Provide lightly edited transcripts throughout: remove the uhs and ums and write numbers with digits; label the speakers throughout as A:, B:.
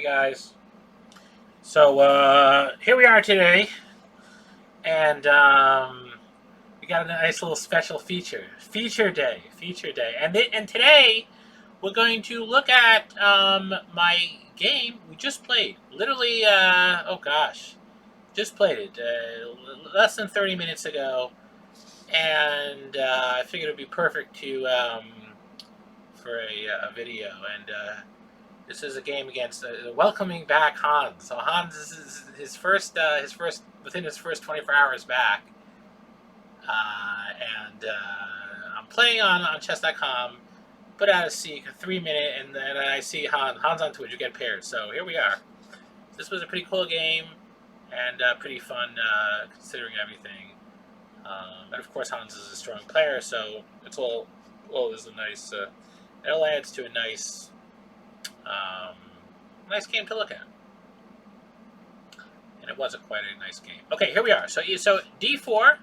A: Hey guys. So here we are today, and we got a nice little special feature day, and today we're going to look at my game we just played. Literally, oh gosh, just played it less than 30 minutes ago, and I figured it'd be perfect to for a video and. This is a game against welcoming back Hans. So Hans is his first within his first 24 hours back, and I'm playing on chess.com. Put out a seek, a 3 minute, and then I see Hans on Twitch. You get paired. So here we are. This was a pretty cool game and pretty fun considering everything. And of course Hans is a strong player, so it's all is a nice. It all adds to a nice. Nice game to look at, and it was quite a nice game. Okay, here we are. So d4.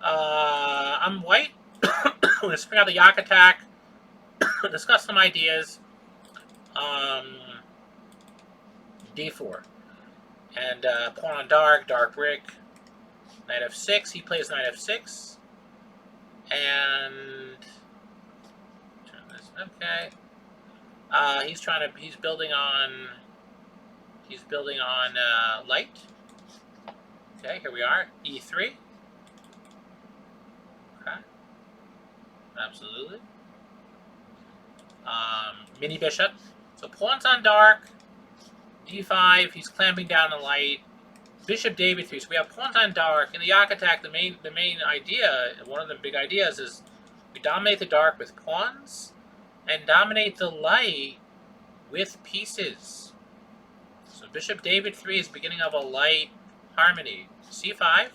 A: I'm white. We're gonna spring out the YaacAttack. Discuss some ideas. d4, and pawn on dark brick. Knight f6. He plays knight f6, and turn this. Okay. He's building on light. Okay, here we are. E3. Okay. Absolutely. Mini bishop. So pawns on dark. D5. He's clamping down the light. Bishop David 3. So we have pawns on dark. In the YaacAttack, the main idea, one of the big ideas is we dominate the dark with pawns and dominate the light with pieces. So Bishop David 3 is beginning of a light harmony. C5.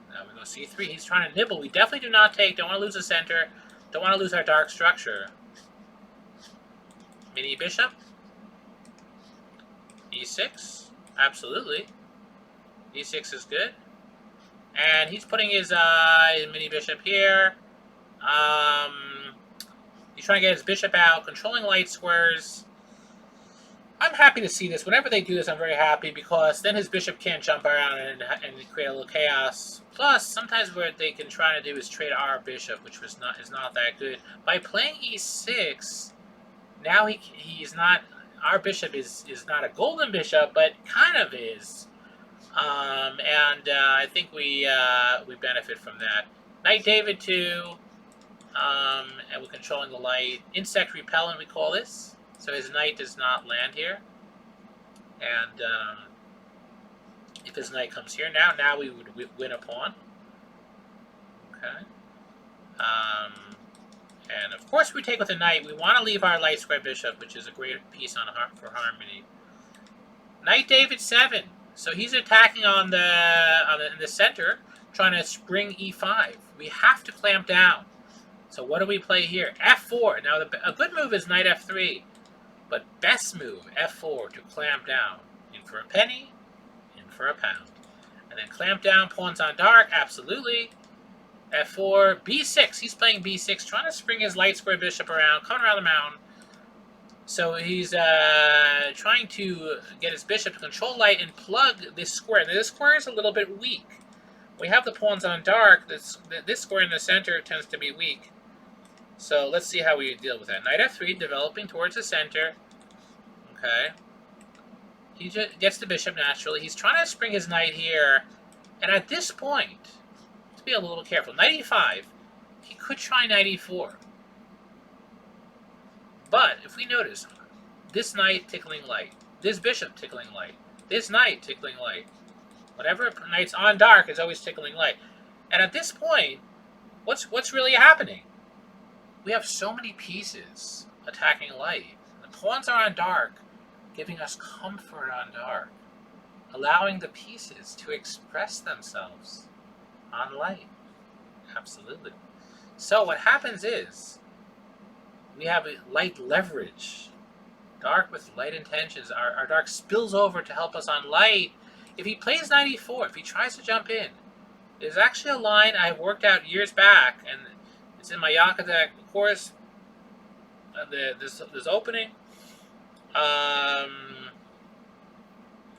A: Now we go C3. He's trying to nibble. We definitely do not take. Don't want to lose the center. Don't want to lose our dark structure. Mini bishop. E6. Absolutely. E6 is good. And he's putting his mini bishop here. He's trying to get his bishop out, controlling light squares. I'm happy to see this. Whenever they do this, I'm very happy because then his bishop can't jump around and create a little chaos. Plus, sometimes what they can try to do is trade our bishop, which is not that good. By playing e6, now he's not. Our bishop is not a golden bishop, but kind of is. I think we benefit from that. Knight David 2, and we're controlling the light. Insect repellent, we call this. So his knight does not land here. And if his knight comes here, now we would win a pawn. Okay. And of course we take with the knight. We want to leave our light square bishop, which is a great piece for harmony. Knight David 7. So he's attacking in the center, trying to spring e5. We have to clamp down. So what do we play here? f4. Now a good move is knight f3, but best move f4 to clamp down. In for a penny, in for a pound, and then clamp down. Pawns on dark, absolutely. f4, b6. He's playing b6, trying to spring his light square bishop around, coming around the mountain. So he's trying to get his bishop to control light and plug this square. Now, this square is a little bit weak. We have the pawns on dark. This square in the center tends to be weak. So let's see how we deal with that. Knight f3, developing towards the center. Okay. He just gets the bishop naturally. He's trying to spring his knight here. And at this point, to be a little careful, knight e5, he could try knight e4. But if we notice, this knight tickling light, this bishop tickling light, this knight tickling light, whatever knight's on dark is always tickling light. And at this point, what's really happening? We have so many pieces attacking light. The pawns are on dark, giving us comfort on dark, allowing the pieces to express themselves on light. Absolutely. So what happens is, we have a light leverage. Dark with light intentions. Our dark spills over to help us on light. If he plays knight e4, if he tries to jump in, there's actually a line I worked out years back, and it's in my YaacAttack course. this opening,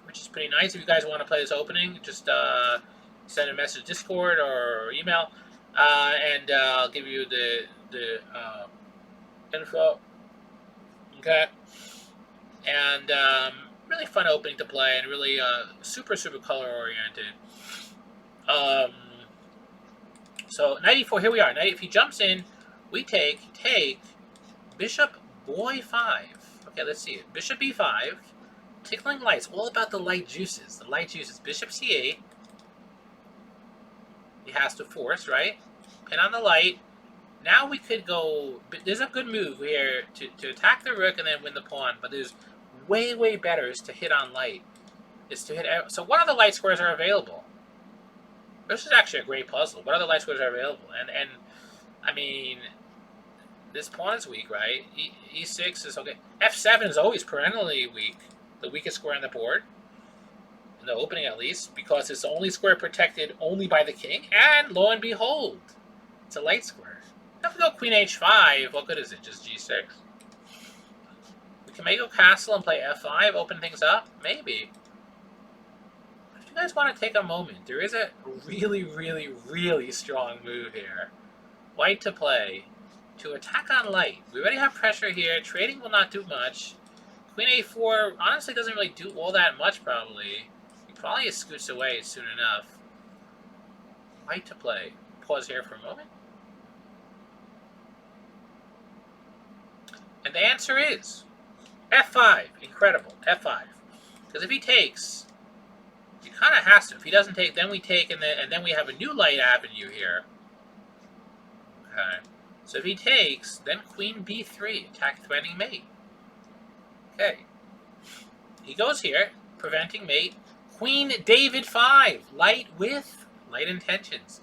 A: which is pretty nice. If you guys want to play this opening, just send a message Discord or email, and I'll give you the info. Okay, and really fun opening to play, and really super color oriented. So knight e4. Here we are. Knight. If he jumps in, we take bishop boy 5. Okay, let's see it. Bishop e5. Tickling lights. All about the light juices. The light juices. Bishop c8. He has to force, right? Pin on the light. Now we could go... There's a good move here to attack the rook and then win the pawn. But there's way better is to hit on light. Is to hit... So what other light squares are available? This is actually a great puzzle. What other light squares are available? And I mean... This pawn is weak, right? E6 is okay. F7 is always perennially weak. The weakest square on the board. In the opening, at least. Because it's the only square protected only by the king. And, lo and behold, it's a light square. If we go queen h5, what good is it? Just g6. We can maybe go castle and play f5, open things up? Maybe. If you guys want to take a moment, there is a really strong move here. White to play. To attack on light. We already have pressure here. Trading will not do much. Queen a4 honestly doesn't really do all that much, probably. He probably scoots away soon enough. White to play. Pause here for a moment. And the answer is f5. Incredible. f5. Because if he takes, he kind of has to. If he doesn't take, then we take, and then we have a new light avenue here. Okay. So if he takes, then queen b3, attack threatening mate. Okay. He goes here, preventing mate. Queen David 5, light with light intentions.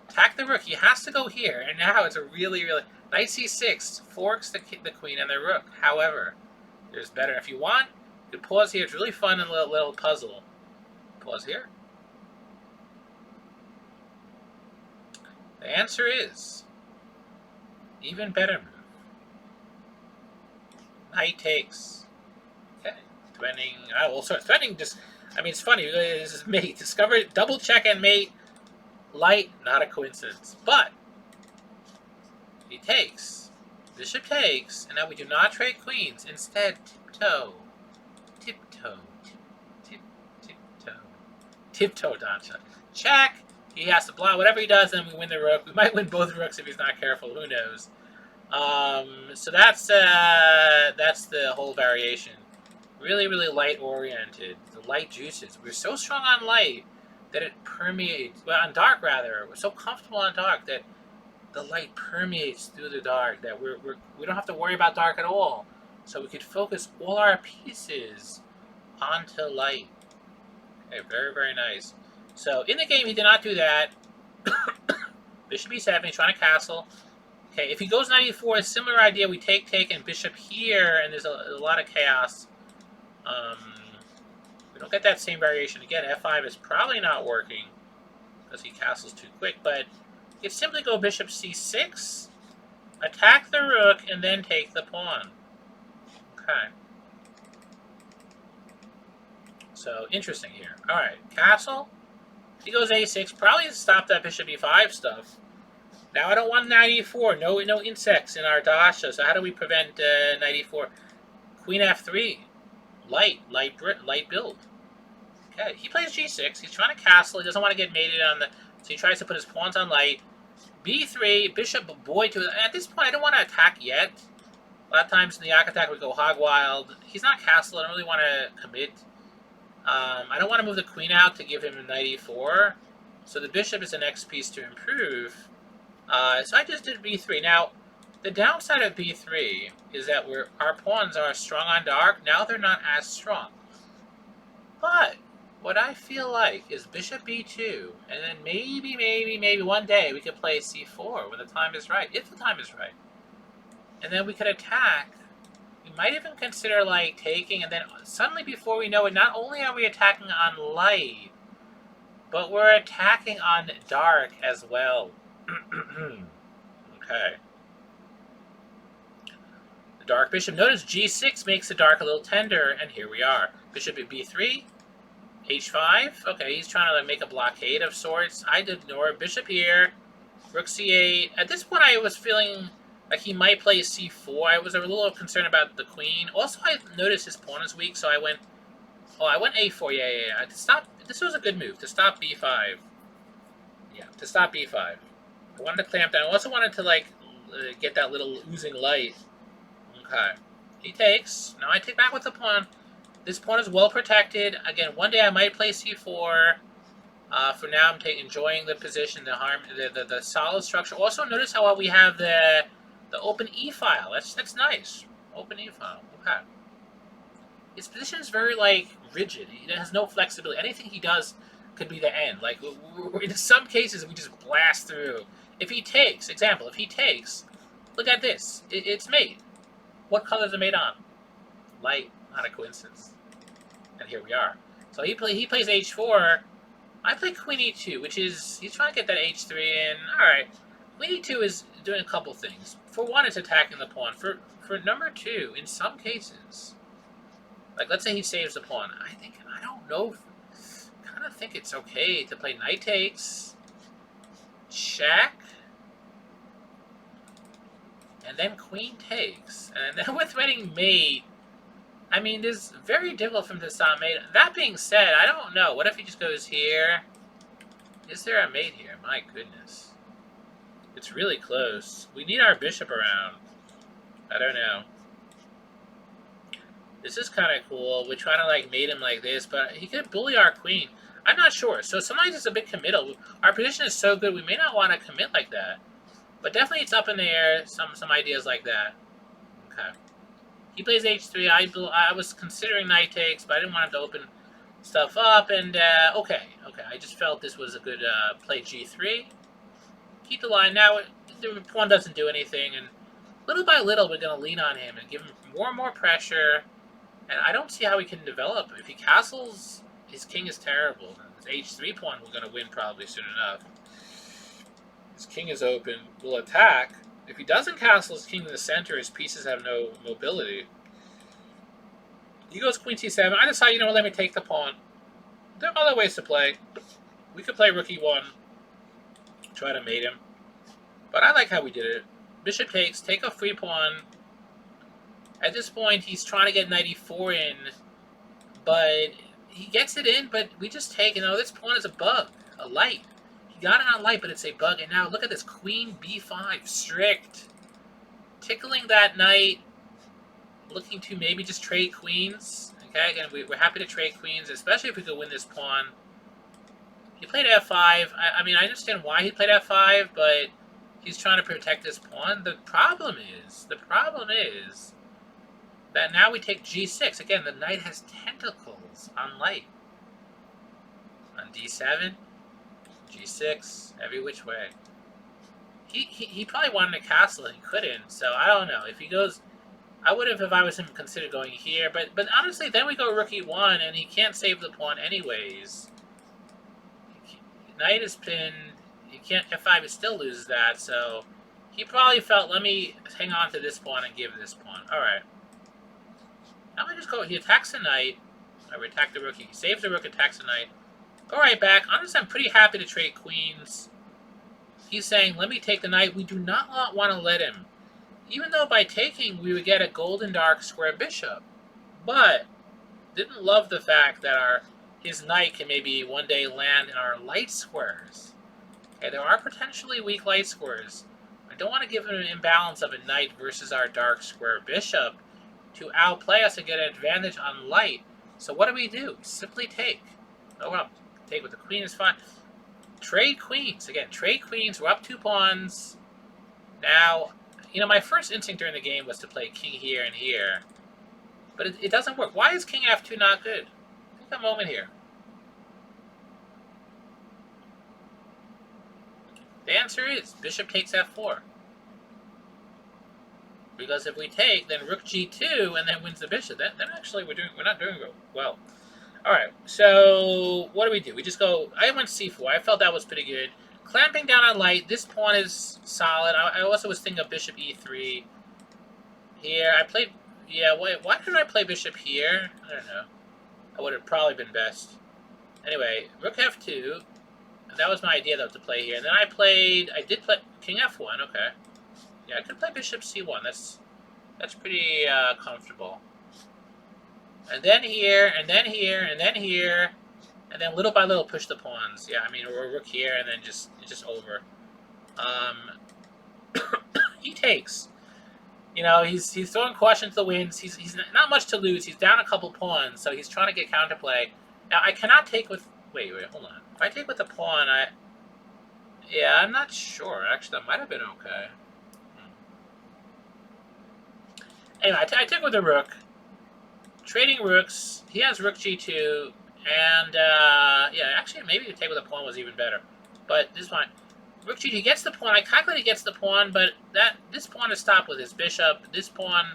A: Attack the rook. He has to go here, and now it's a really... Knight c6 forks the queen and the rook. However, there's better. If you want, you can pause here. It's really fun and a little puzzle. Pause here. The answer is... even better move. Knight takes. Okay. Threatening. Well, sorry. Threatening just... I mean, it's funny. This is mate. Discover, double check and mate. Light, not a coincidence. But, he takes. Bishop takes. And now we do not trade queens. Instead, tiptoe. Tiptoe. Tiptoe. Tiptoe, Dacha. Check. He has to block whatever he does, and we win the rook. We might win both rooks if he's not careful. Who knows? So that's the whole variation. Really light oriented. The light juices. We're so strong on light that it permeates. Well, on dark rather. We're so comfortable on dark that the light permeates through the dark. That we don't have to worry about dark at all. So we could focus all our pieces onto light. Okay, very nice. So, in the game, he did not do that. Bishop e7, he's trying to castle. Okay, if he goes knight e4, a similar idea. We take, and bishop here, and there's a lot of chaos. We don't get that same variation. Again, f5 is probably not working, because he castles too quick, but you can simply go bishop c6, attack the rook, and then take the pawn. Okay. So, interesting here. Alright, castle. He goes a6, probably to stop that bishop e5 stuff. Now I don't want knight e4, no insects in our dasha, so how do we prevent knight e4? Queen f3, light build. Okay, he plays g6, he's trying to castle, he doesn't want to get mated on the, so he tries to put his pawns on light. b3, bishop boy to, at this point I don't want to attack yet. A lot of times in the YaacAttack we go hog wild. He's not castle, I don't really want to commit. I don't want to move the queen out to give him a knight e4. So the bishop is the next piece to improve. So I just did b3. Now, the downside of b3 is that our pawns are strong on dark. Now they're not as strong. But what I feel like is bishop b2. And then maybe one day we could play c4 when the time is right. If the time is right. And then we could attack. We might even consider, like, taking, and then suddenly before we know it, not only are we attacking on light, but we're attacking on dark as well. Okay. dark bishop. Notice g6 makes the dark a little tender, and here we are. Bishop at b3, h5. Okay, he's trying to like make a blockade of sorts. I did ignore. Bishop here, rook c8. At this point, I was feeling like he might play c4. I was a little concerned about the queen. Also, I noticed his pawn is weak, so I went... Oh, I went a4. Yeah. To stop... This was a good move, to stop b5. Yeah, to stop b5. I wanted to clamp down. I also wanted to, like, get that little oozing light. Okay. He takes. Now I take back with the pawn. This pawn is well protected. Again, one day I might play c4. For now, I'm enjoying the position, the solid structure. Also, notice how we have the open e-file. That's nice. Open e-file. Okay. His position is very, like, rigid. He has no flexibility. Anything he does could be the end. Like, in some cases, we just blast through. If he takes, example, if he takes, look at this. It's mate. What color is it made on? Light. Not a coincidence. And here we are. So he plays h4. I play queen e2, which is... He's trying to get that h3 in. Alright. Queen e2 is doing a couple things. For one, it's attacking the pawn. For number two, in some cases... Like, let's say he saves the pawn. I don't know. I kind of think it's okay to play knight takes, check, and then queen takes. And then with winning mate, I mean, it's very difficult for him to stop mate. That being said, I don't know. What if he just goes here? Is there a mate here? My goodness. It's really close. We need our bishop around. I don't know. This is kind of cool. We're trying to, like, mate him like this, but he could bully our queen. I'm not sure. So sometimes it's a bit committal. Our position is so good, we may not want to commit like that. But definitely it's up in the air, some ideas like that. Okay. He plays h3. I was considering knight takes, but I didn't want him to open stuff up. And, okay. I just felt this was a good play g3. Keep the line. Now, the pawn doesn't do anything, and little by little, we're going to lean on him and give him more and more pressure. And I don't see how he can develop. If he castles, his king is terrible. His h3 pawn we're going to win probably soon enough. His king is open. We'll attack. If he doesn't castle his king in the center, his pieces have no mobility. He goes queen c7. I decide, you know what, let me take the pawn. There are other ways to play. We could play rook e1. Try to mate him. But I like how we did it. Bishop takes. Take a free pawn. At this point, he's trying to get knight e4 in, but he gets it in, but we just take, this pawn is a bug, a light. He got it on light, but it's a bug, and now look at this, queen b5, strict. Tickling that knight, looking to maybe just trade queens. Okay, again, we're happy to trade queens, especially if we could win this pawn. He played f5. I mean, I understand why he played f5, but he's trying to protect his pawn. The problem is that now we take g6. Again, the knight has tentacles on light. On d7, g6, every which way. He probably wanted to castle and he couldn't, so I don't know. If he goes... I would have, if I was him, considered going here, but honestly, then we go rook e1, and he can't save the pawn anyways. Knight is pinned. He can't... f5, it still loses that, so... He probably felt, let me hang on to this pawn and give this pawn. Alright. Now I just go, he attacks the knight. I would attack the rook. He saves the rook, attacks the knight. Go right back. Honestly, I'm pretty happy to trade queens. He's saying, let me take the knight. We do not want to let him. Even though by taking, we would get a golden dark square bishop. But, didn't love the fact that his knight can maybe one day land in our light squares. Okay, there are potentially weak light squares. I don't want to give him an imbalance of a knight versus our dark square bishop to outplay us and get an advantage on light. So what do? Simply take. Oh well, take with the queen is fine. Trade queens. Again, trade queens. We're up 2 pawns. Now, my first instinct during the game was to play king here and here. But it doesn't work. Why is king f2 not good? Take a moment here. The answer is bishop takes f4. Because if we take, then rook g2 and then wins the bishop. Then actually we're not doing well. Alright, so what do? We just go... I went c4. I felt that was pretty good. Clamping down on light. This pawn is solid. I also was thinking of bishop e3. Here, I played... Yeah, wait, why didn't I play bishop here? I don't know. That would have probably been best. Anyway, rook f2. And that was my idea, though, to play here. And then I did play king f1, okay. Yeah, I could play bishop c1. That's pretty comfortable. And then here, and then here, and then here. And then little by little push the pawns. Yeah, I mean, or rook here, and then it's just over. He takes. You know, he's throwing caution to the winds. He's not much to lose. He's down a couple pawns, so he's trying to get counterplay. Now, I cannot take with... Wait, hold on. If I take with the pawn, Yeah, I'm not sure. Actually, that might have been okay. Anyway, I took with the rook. Trading rooks. He has rook g2. And, yeah, actually, maybe to take with a pawn was even better. But this one, rook g2 gets the pawn. I calculate he gets the pawn, but this pawn is stopped with his bishop. This pawn,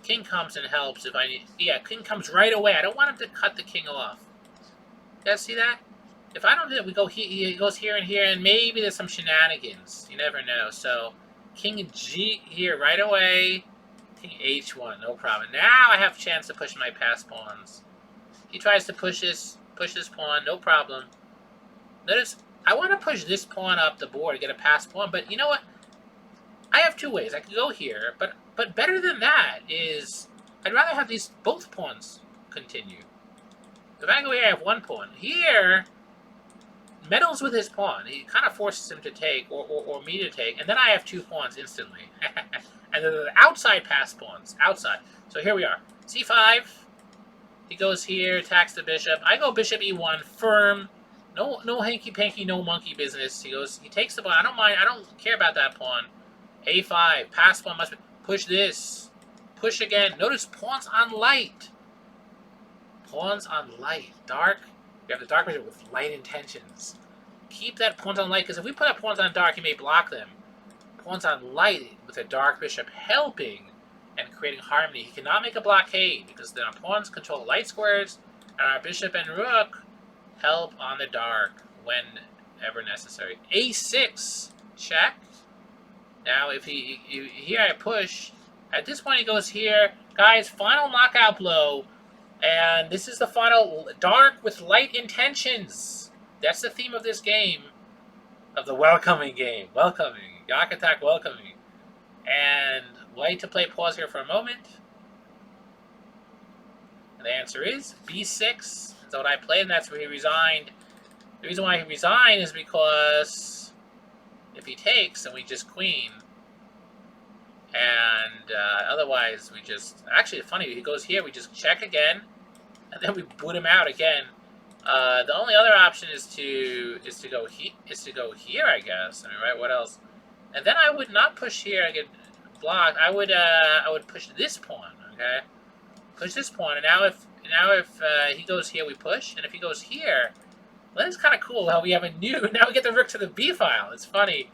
A: king comes and helps if I need... Yeah, king comes right away. I don't want him to cut the king off. You guys see that? If I don't do it, he goes here and here, and maybe there's some shenanigans. You never know. So, king g here right away. King h1, no problem. Now I have a chance to push my passed pawns. He tries to push this pawn, no problem. Notice, I want to push this pawn up the board to get a passed pawn, but you know what? I have two ways. I could go here, but better than that is, I'd rather have both pawns continue. If I go here, I have one pawn. Here, meddles with his pawn. He kind of forces him to take, or me to take, and then I have two pawns instantly. And then the outside passed pawns, outside. So here we are. c5. He goes here, attacks the bishop. I go bishop e1, firm. No hanky-panky, no monkey business. He takes the pawn. I don't mind. I don't care about that pawn. a5, pass pawn must be... Push this. Push again. Notice pawns on light. Pawns on light. Dark. We have the dark bishop with light intentions. Keep that pawns on light, because if we put up pawns on dark, he may block them. Pawns on light with a dark bishop helping and creating harmony. He cannot make a blockade, because then our pawns control light squares, and our bishop and rook help on the dark whenever necessary. a6, check. Now, if here I push, at this point he goes here. Guys, final knockout blow, and this is the final dark with light intentions. That's the theme of this game, of the welcoming game. Welcoming. YaacAttack welcoming. And wait to play pause here for a moment. And the answer is b6. That's what I played, and that's where he resigned. The reason why he resigned is because if he takes, then we just queen. And otherwise, we just... Actually, it's funny, he goes here, we just check again, and then we boot him out again. The only other option is to go here, I guess. I mean, right? What else? And then I would not push here. I get blocked. I would push this pawn. Okay, push this pawn. And now if he goes here, we push. And if he goes here, well, that's kind of cool. How we have a new. Now we get the rook to the b file. It's funny.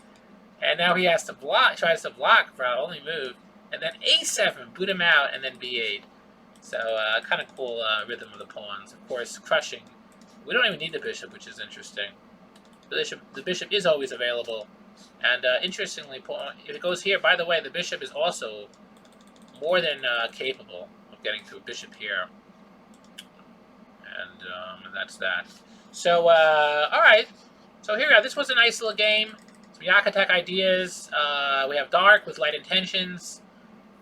A: And now he has to block. Tries to block for our only move. And then a7, boot him out, and then b8. So kind of cool rhythm of the pawns. Of course, crushing. We don't even need the bishop, which is interesting. The bishop is always available. And interestingly, if it goes here, by the way, the bishop is also more than capable of getting to a bishop here. And that's that. So, alright. So here we are. This was a nice little game. Some YaacAttack ideas. We have dark with light intentions.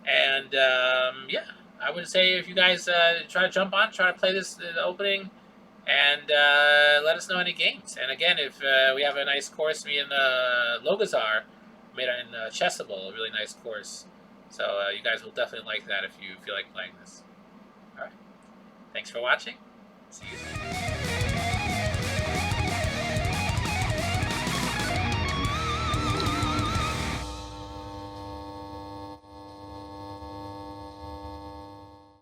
A: And, yeah. I would say if you guys try to jump on, try to play this opening, and let us know any games. And again, if we have a nice course, me and Logazar made it in Chessable, a really nice course. So you guys will definitely like that if you feel like playing this. All right. Thanks for watching. See you soon.